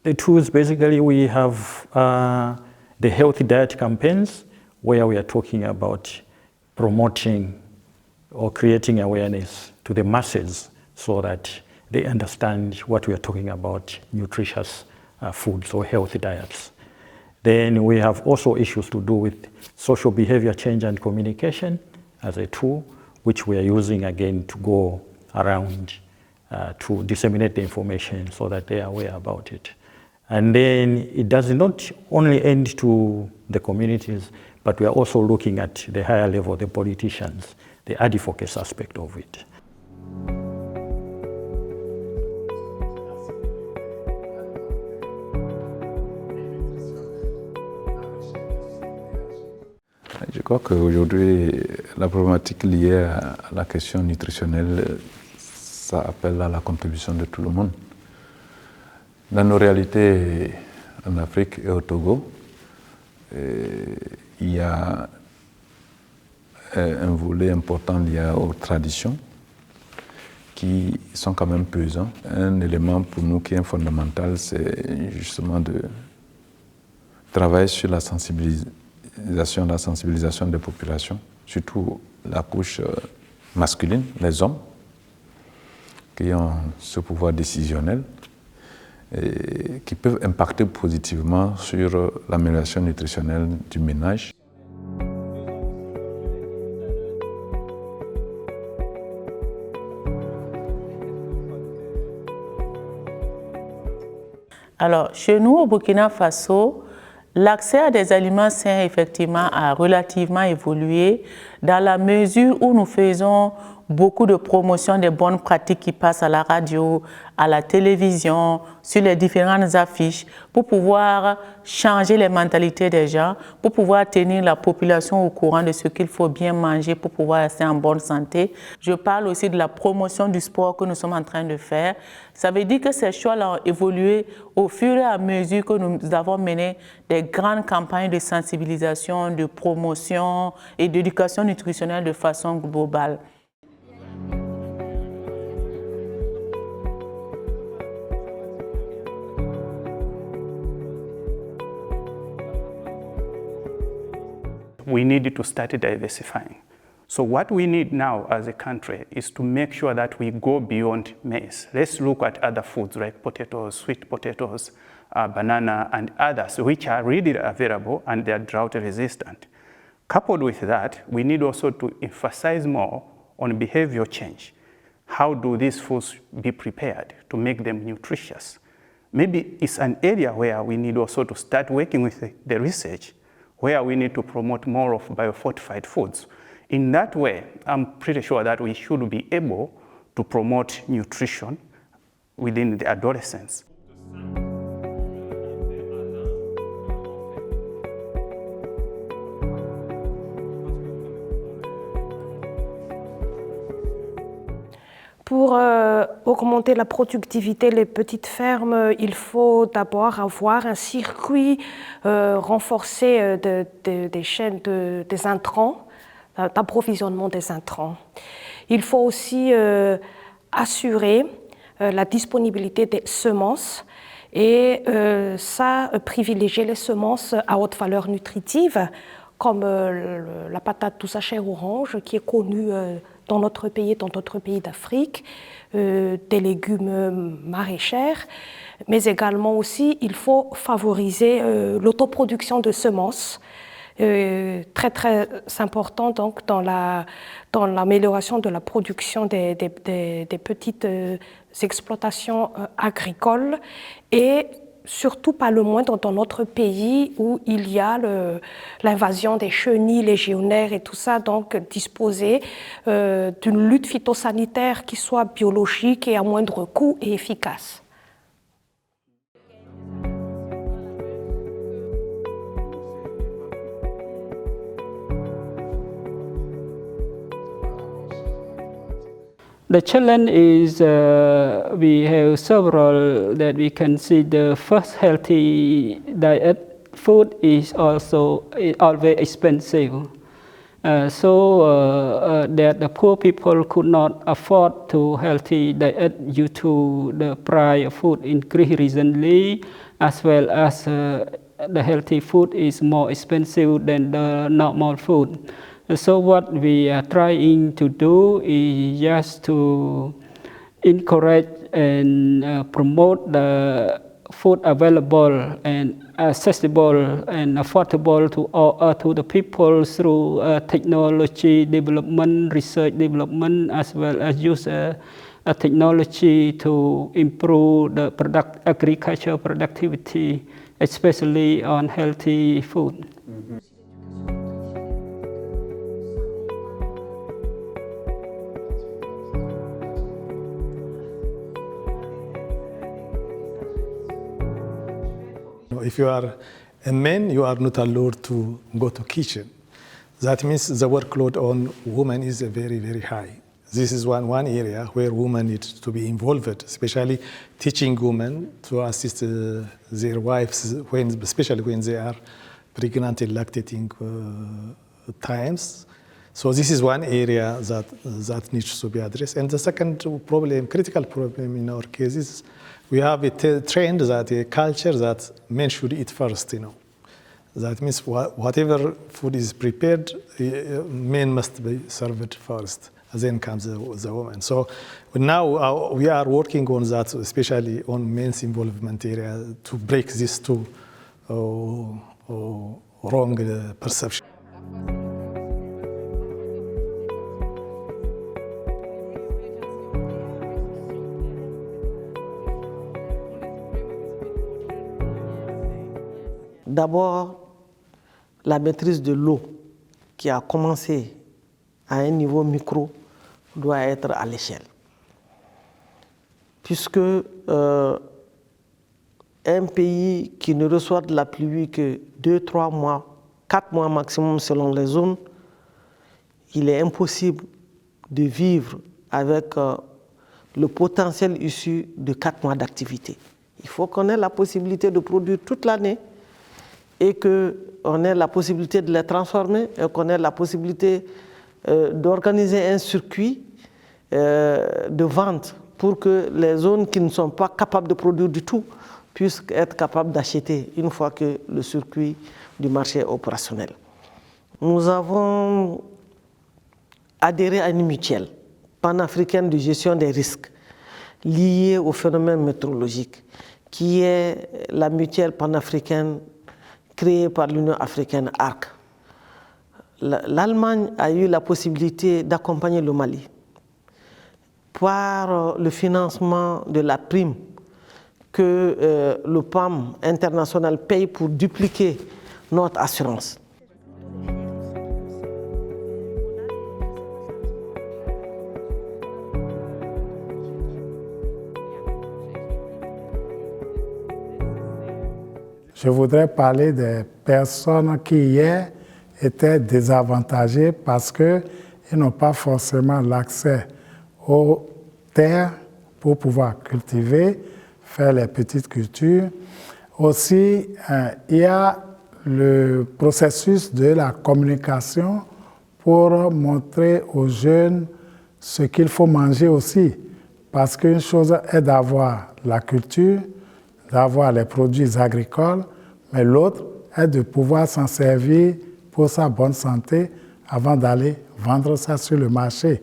The tools, basically, we have the healthy diet campaigns, where we are talking about promoting or creating awareness to the masses so that they understand what we are talking about, nutritious foods or healthy diets. Then we have also issues to do with social behavior change and communication as a tool, which we are using again to go around to disseminate the information so that they are aware about it. And then it does not only end to the communities, but we are also looking at the higher level, the politicians, the advocacy aspect of it. Je crois qu'aujourd'hui, la problématique liée à la question nutritionnelle, ça appelle à la contribution de tout le monde. Dans nos réalités en Afrique et au Togo, il y a un volet important lié aux traditions qui sont quand même pesants. Un élément pour nous qui est fondamental, c'est justement de travailler sur la sensibilisation des populations, surtout la couche masculine, les hommes, qui ont ce pouvoir décisionnel et qui peuvent impacter positivement sur l'amélioration nutritionnelle du ménage. Alors, chez nous, au Burkina Faso, l'accès à des aliments sains, effectivement, a relativement évolué dans la mesure où nous faisons beaucoup de promotion des bonnes pratiques qui passent à la radio, à la télévision, sur les différentes affiches, pour pouvoir changer les mentalités des gens, pour pouvoir tenir la population au courant de ce qu'il faut bien manger pour pouvoir rester en bonne santé. Je parle aussi de la promotion du sport que nous sommes en train de faire. Ça veut dire que ces choix-là ont évolué au fur et à mesure que nous avons mené des grandes campagnes de sensibilisation, de promotion et d'éducation nutritionnelle de façon globale. We needed to start diversifying. So what we need now as a country is to make sure that we go beyond maize. Let's look at other foods like potatoes, sweet potatoes, banana, and others, which are really available and they are drought resistant. Coupled with that, we need also to emphasize more on behavior change. How do these foods be prepared to make them nutritious? Maybe it's an area where we need also to start working with the research, where we need to promote more of biofortified foods. In that way, I'm pretty sure that we should be able to promote nutrition within the adolescents. Pour augmenter la productivité des petites fermes, il faut d'abord avoir un circuit renforcé des chaînes des intrants, d'approvisionnement des intrants. Il faut aussi assurer la disponibilité des semences et privilégier les semences à haute valeur nutritive, comme la patate douce à chair orange qui est connue dans notre pays et dans d'autres pays d'Afrique, des légumes maraîchers, mais également aussi il faut favoriser l'autoproduction de semences, très très important donc dans l'amélioration de la production des petites exploitations agricoles et surtout pas le moins dans notre pays où il y a l'invasion des chenilles légionnaires et tout ça, donc disposer d'une lutte phytosanitaire qui soit biologique et à moindre coût et efficace. The challenge is we have several that we can see. The first healthy diet food is also always expensive. So that the poor people could not afford to healthy diet due to the price of food increase recently, as well as the healthy food is more expensive than the normal food. So what we are trying to do is just to encourage and promote the food available and accessible and affordable to the people through technology development, research development, as well as use technology to improve the agricultural productivity, especially on healthy food. If you are a man, you are not allowed to go to kitchen. That means the workload on women is very, very high. This is one area where women need to be involved, especially teaching women to assist their wives, especially when they are pregnant and lactating times. So this is one area that needs to be addressed. And the second problem, critical problem in our case is we have a trend, a culture that men should eat first, That means whatever food is prepared, men must be served first. Then comes the woman. So now we are working on that, especially on men's involvement area, to break these two wrong perceptions. D'abord, la maîtrise de l'eau qui a commencé à un niveau micro doit être à l'échelle. Puisque un pays qui ne reçoit de la pluie que 2-3 mois, 4 mois maximum selon les zones, il est impossible de vivre avec le potentiel issu de 4 mois d'activité. Il faut qu'on ait la possibilité de produire toute l'année et qu'on ait la possibilité de les transformer et qu'on ait la possibilité d'organiser un circuit de vente pour que les zones qui ne sont pas capables de produire du tout puissent être capables d'acheter une fois que le circuit du marché est opérationnel. Nous avons adhéré à une mutuelle panafricaine de gestion des risques liés aux phénomènes météorologiques, qui est la mutuelle panafricaine créée par l'Union africaine ARC. L'Allemagne a eu la possibilité d'accompagner le Mali par le financement de la prime que le PAM international paye pour dupliquer notre assurance. Je voudrais parler des personnes qui hier étaient désavantagées parce qu'ils n'ont pas forcément l'accès aux terres pour pouvoir cultiver, faire les petites cultures. Aussi, il y a le processus de la communication pour montrer aux jeunes ce qu'il faut manger aussi. Parce qu'une chose est d'avoir la culture, d'avoir les produits agricoles, mais l'autre est de pouvoir s'en servir pour sa bonne santé avant d'aller vendre ça sur le marché.